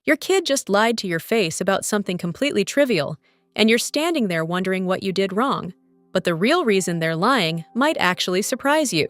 Your kid just lied to your face about something completely trivial, and you're standing there wondering what you did wrong. But the real reason they're lying might actually surprise you.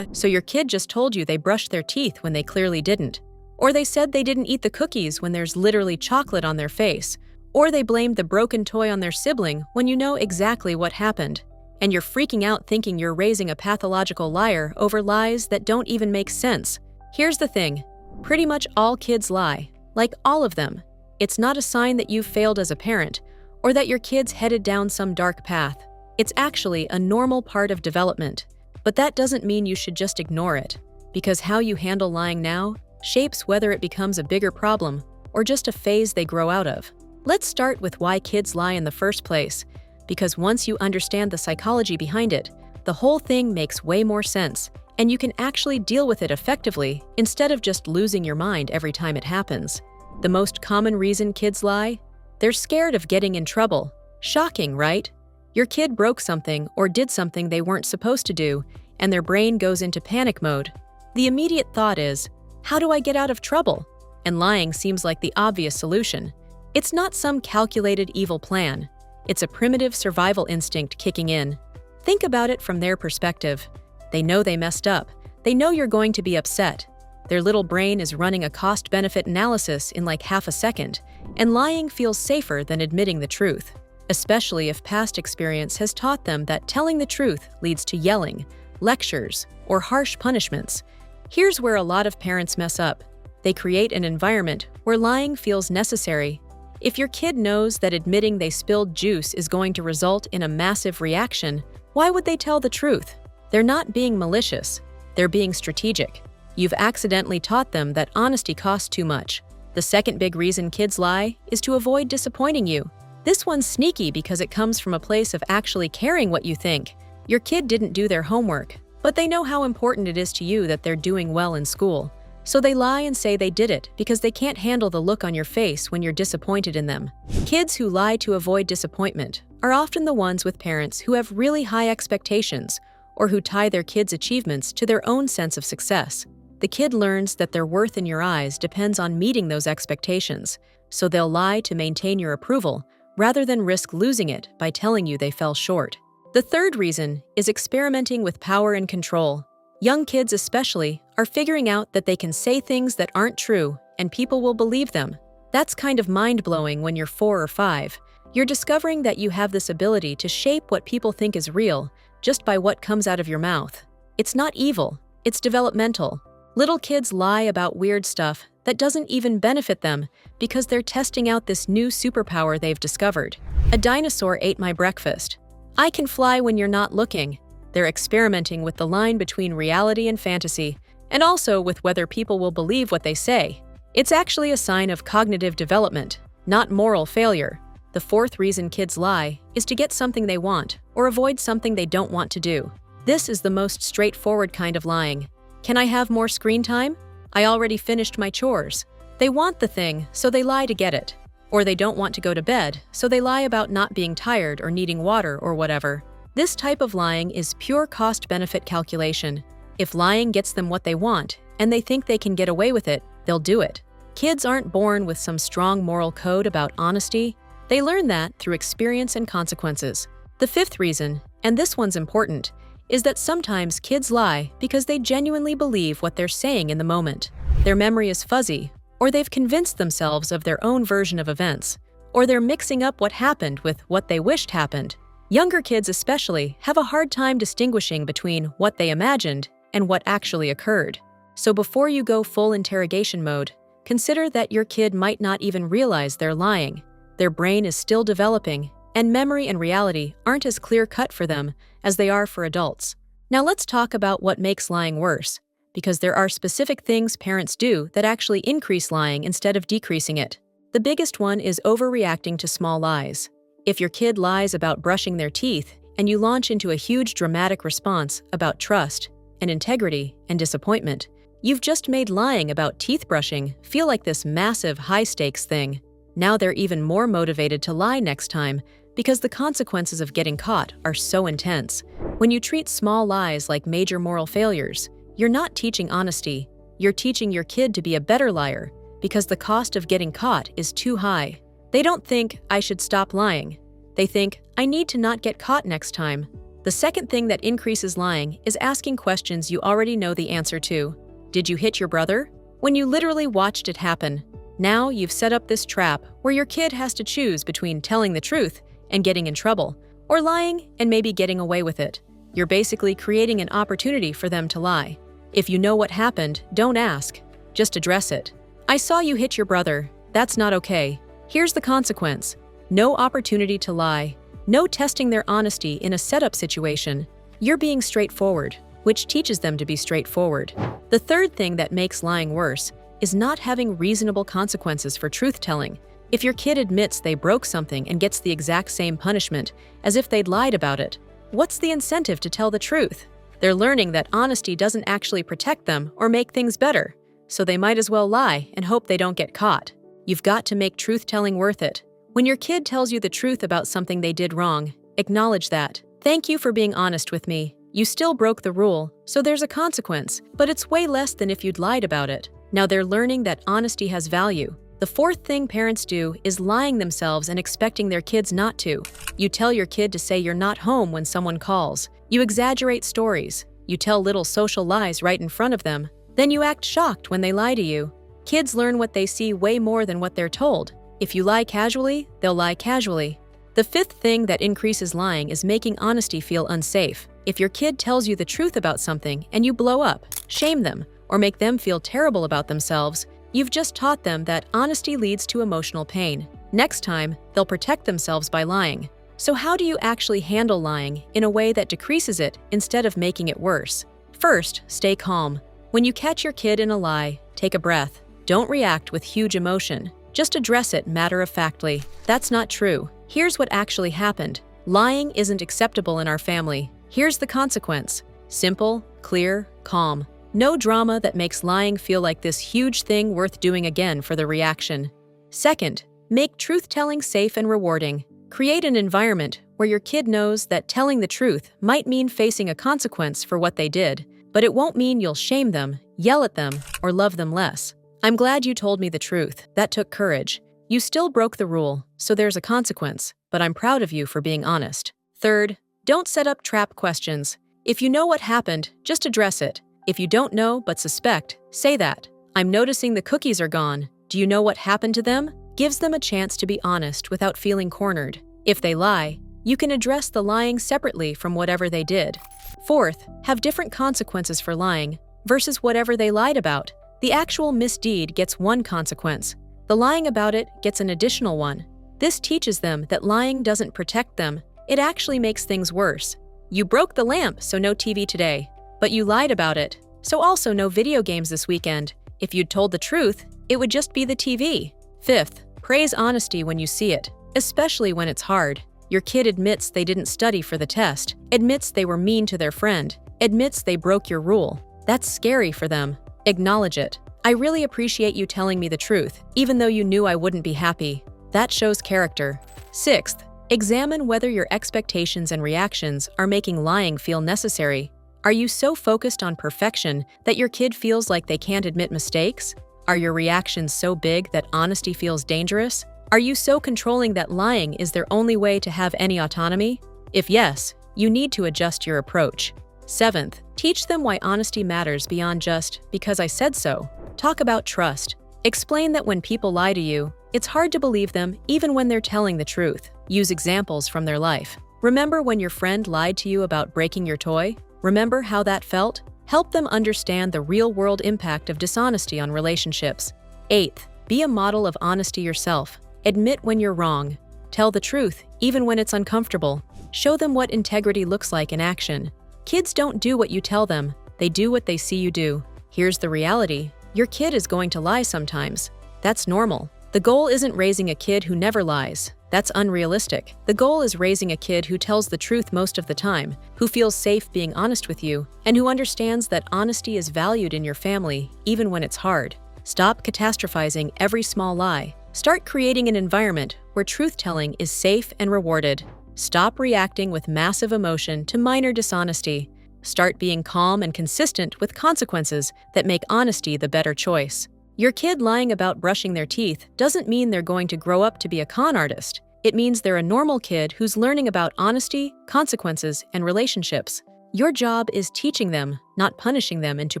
So your kid just told you they brushed their teeth when they clearly didn't. Or they said they didn't eat the cookies when there's literally chocolate on their face. Or they blamed the broken toy on their sibling when you know exactly what happened. And you're freaking out thinking you're raising a pathological liar over lies that don't even make sense. Here's the thing. Pretty much all kids lie. Like all of them. It's not a sign that you've failed as a parent, or that your kid's headed down some dark path. It's actually a normal part of development. But that doesn't mean you should just ignore it, because how you handle lying now shapes whether it becomes a bigger problem or just a phase they grow out of. Let's start with why kids lie in the first place, because once you understand the psychology behind it, the whole thing makes way more sense, and you can actually deal with it effectively instead of just losing your mind every time it happens. The most common reason kids lie? They're scared of getting in trouble. Shocking, right? Your kid broke something or did something they weren't supposed to do, and their brain goes into panic mode. The immediate thought is, how do I get out of trouble? And lying seems like the obvious solution. It's not some calculated evil plan. It's a primitive survival instinct kicking in. Think about it from their perspective. They know they messed up. They know you're going to be upset. Their little brain is running a cost-benefit analysis in like half a second, and lying feels safer than admitting the truth, especially if past experience has taught them that telling the truth leads to yelling, lectures, or harsh punishments. Here's where a lot of parents mess up. They create an environment where lying feels necessary. If your kid knows that admitting they spilled juice is going to result in a massive reaction, why would they tell the truth? They're not being malicious. They're being strategic. You've accidentally taught them that honesty costs too much. The second big reason kids lie is to avoid disappointing you. This one's sneaky because it comes from a place of actually caring what you think. Your kid didn't do their homework, but they know how important it is to you that they're doing well in school. So they lie and say they did it because they can't handle the look on your face when you're disappointed in them. Kids who lie to avoid disappointment are often the ones with parents who have really high expectations or who tie their kids' achievements to their own sense of success. The kid learns that their worth in your eyes depends on meeting those expectations, so they'll lie to maintain your approval rather than risk losing it by telling you they fell short. The third reason is experimenting with power and control. Young kids especially are figuring out that they can say things that aren't true and people will believe them. That's kind of mind-blowing when you're 4 or 5. You're discovering that you have this ability to shape what people think is real just by what comes out of your mouth. It's not evil, it's developmental. Little kids lie about weird stuff that doesn't even benefit them because they're testing out this new superpower they've discovered. A dinosaur ate my breakfast. I can fly when you're not looking. They're experimenting with the line between reality and fantasy, and also with whether people will believe what they say. It's actually a sign of cognitive development, not moral failure. The fourth reason kids lie is to get something they want or avoid something they don't want to do. This is the most straightforward kind of lying. Can I have more screen time? I already finished my chores. They want the thing, so they lie to get it. Or they don't want to go to bed, so they lie about not being tired or needing water or whatever. This type of lying is pure cost-benefit calculation. If lying gets them what they want, and they think they can get away with it, they'll do it. Kids aren't born with some strong moral code about honesty. They learn that through experience and consequences. The fifth reason, and this one's important, is that sometimes kids lie because they genuinely believe what they're saying in the moment. Their memory is fuzzy, or they've convinced themselves of their own version of events, or they're mixing up what happened with what they wished happened. Younger kids especially have a hard time distinguishing between what they imagined and what actually occurred. So before you go full interrogation mode, consider that your kid might not even realize they're lying. Their brain is still developing, and memory and reality aren't as clear-cut for them as they are for adults. Now let's talk about what makes lying worse, because there are specific things parents do that actually increase lying instead of decreasing it. The biggest one is overreacting to small lies. If your kid lies about brushing their teeth and you launch into a huge dramatic response about trust and integrity and disappointment, you've just made lying about teeth brushing feel like this massive high-stakes thing. Now they're even more motivated to lie next time because the consequences of getting caught are so intense. When you treat small lies like major moral failures, you're not teaching honesty, you're teaching your kid to be a better liar, because the cost of getting caught is too high. They don't think, I should stop lying. They think, I need to not get caught next time. The second thing that increases lying is asking questions you already know the answer to. Did you hit your brother? When you literally watched it happen. Now you've set up this trap where your kid has to choose between telling the truth and getting in trouble, or lying and maybe getting away with it. You're basically creating an opportunity for them to lie. If you know what happened, don't ask. Just address it. I saw you hit your brother. That's not okay. Here's the consequence. No opportunity to lie. No testing their honesty in a setup situation. You're being straightforward, which teaches them to be straightforward. The third thing that makes lying worse is not having reasonable consequences for truth-telling. If your kid admits they broke something and gets the exact same punishment as if they'd lied about it, what's the incentive to tell the truth? They're learning that honesty doesn't actually protect them or make things better, so they might as well lie and hope they don't get caught. You've got to make truth-telling worth it. When your kid tells you the truth about something they did wrong, acknowledge that. Thank you for being honest with me. You still broke the rule, so there's a consequence, but it's way less than if you'd lied about it. Now they're learning that honesty has value. The fourth thing parents do is lying themselves and expecting their kids not to. You tell your kid to say you're not home when someone calls. You exaggerate stories. You tell little social lies right in front of them. Then you act shocked when they lie to you. Kids learn what they see way more than what they're told. If you lie casually, they'll lie casually. The fifth thing that increases lying is making honesty feel unsafe. If your kid tells you the truth about something and you blow up, shame them, or make them feel terrible about themselves, you've just taught them that honesty leads to emotional pain. Next time, they'll protect themselves by lying. So how do you actually handle lying in a way that decreases it instead of making it worse? First, stay calm. When you catch your kid in a lie, take a breath. Don't react with huge emotion. Just address it matter-of-factly. That's not true. Here's what actually happened. Lying isn't acceptable in our family. Here's the consequence. Simple, clear, calm. No drama that makes lying feel like this huge thing worth doing again for the reaction. Second, make truth-telling safe and rewarding. Create an environment where your kid knows that telling the truth might mean facing a consequence for what they did, but it won't mean you'll shame them, yell at them, or love them less. I'm glad you told me the truth. That took courage. You still broke the rule, so there's a consequence, but I'm proud of you for being honest. Third, don't set up trap questions. If you know what happened, just address it. If you don't know but suspect, say that. I'm noticing the cookies are gone. Do you know what happened to them? Gives them a chance to be honest without feeling cornered. If they lie, you can address the lying separately from whatever they did. Fourth, have different consequences for lying versus whatever they lied about. The actual misdeed gets one consequence. The lying about it gets an additional one. This teaches them that lying doesn't protect them. It actually makes things worse. You broke the lamp, so no TV today. But you lied about it, so also no video games this weekend. If you'd told the truth, it would just be the TV. Fifth, praise honesty when you see it, especially when it's hard. Your kid admits they didn't study for the test, admits they were mean to their friend, admits they broke your rule. That's scary for them. Acknowledge it. I really appreciate you telling me the truth, even though you knew I wouldn't be happy. That shows character. Sixth, examine whether your expectations and reactions are making lying feel necessary. Are you so focused on perfection that your kid feels like they can't admit mistakes? Are your reactions so big that honesty feels dangerous? Are you so controlling that lying is their only way to have any autonomy? If yes, you need to adjust your approach. Seventh, teach them why honesty matters beyond just, because I said so. Talk about trust. Explain that when people lie to you, it's hard to believe them even when they're telling the truth. Use examples from their life. Remember when your friend lied to you about breaking your toy? Remember how that felt? Help them understand the real-world impact of dishonesty on relationships. Eighth, be a model of honesty yourself. Admit when you're wrong. Tell the truth, even when it's uncomfortable. Show them what integrity looks like in action. Kids don't do what you tell them, they do what they see you do. Here's the reality. Your kid is going to lie sometimes. That's normal. The goal isn't raising a kid who never lies. That's unrealistic. The goal is raising a kid who tells the truth most of the time, who feels safe being honest with you, and who understands that honesty is valued in your family, even when it's hard. Stop catastrophizing every small lie. Start creating an environment where truth-telling is safe and rewarded. Stop reacting with massive emotion to minor dishonesty. Start being calm and consistent with consequences that make honesty the better choice. Your kid lying about brushing their teeth doesn't mean they're going to grow up to be a con artist. It means they're a normal kid who's learning about honesty, consequences, and relationships. Your job is teaching them, not punishing them into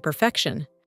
perfection.